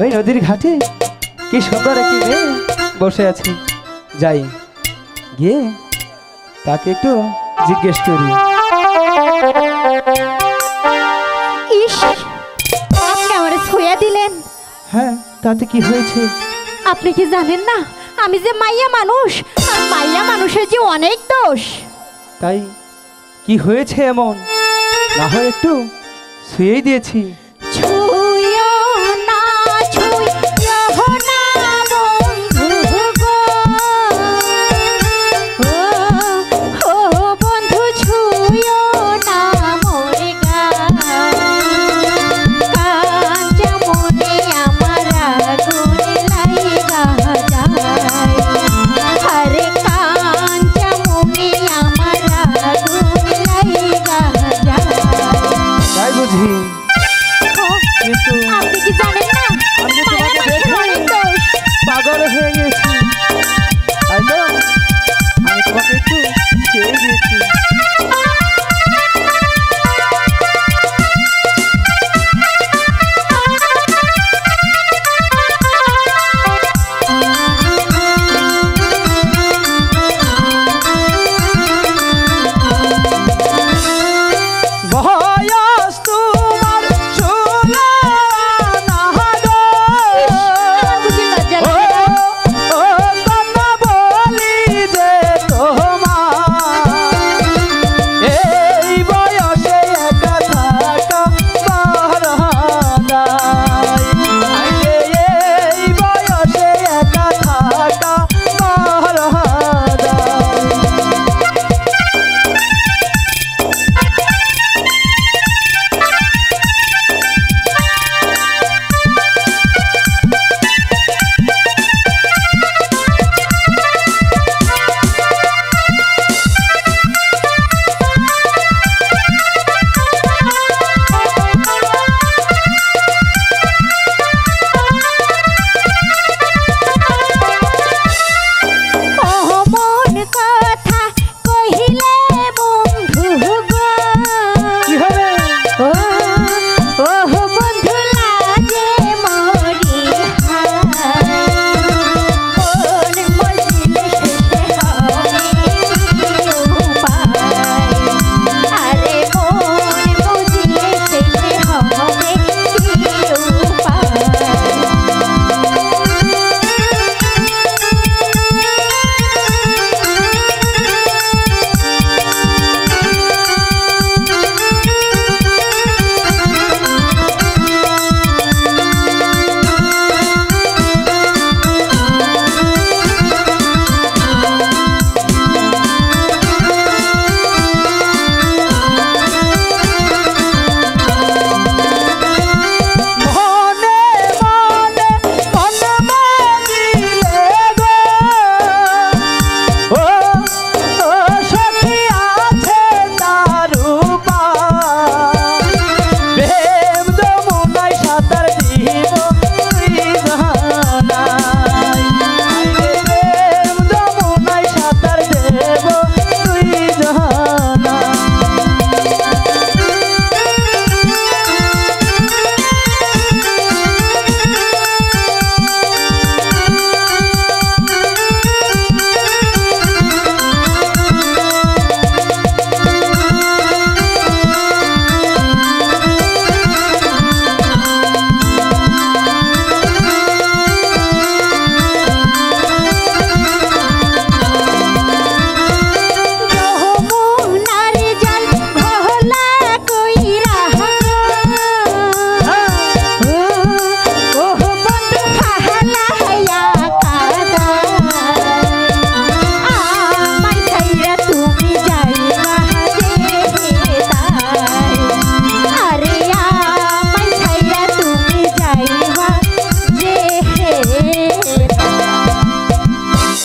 ওই নদীর ঘাটে কি সুন্দর একটি মেয়ে বসে আছে, যাই গিয়ে তাকে একটু জিজ্ঞেস করি। ইস, আপনি আমারে ছুঁয়ে দিলেন। হ্যাঁ, তাতে কি হয়েছে? আপনি কি জানেন না আমি যে মাইয়া মানুষ, আর মাইয়া মানুষের যে অনেক দোষ। তাই কি হয়েছে এমন? না হয় একটু শুয়েই দিয়েছি।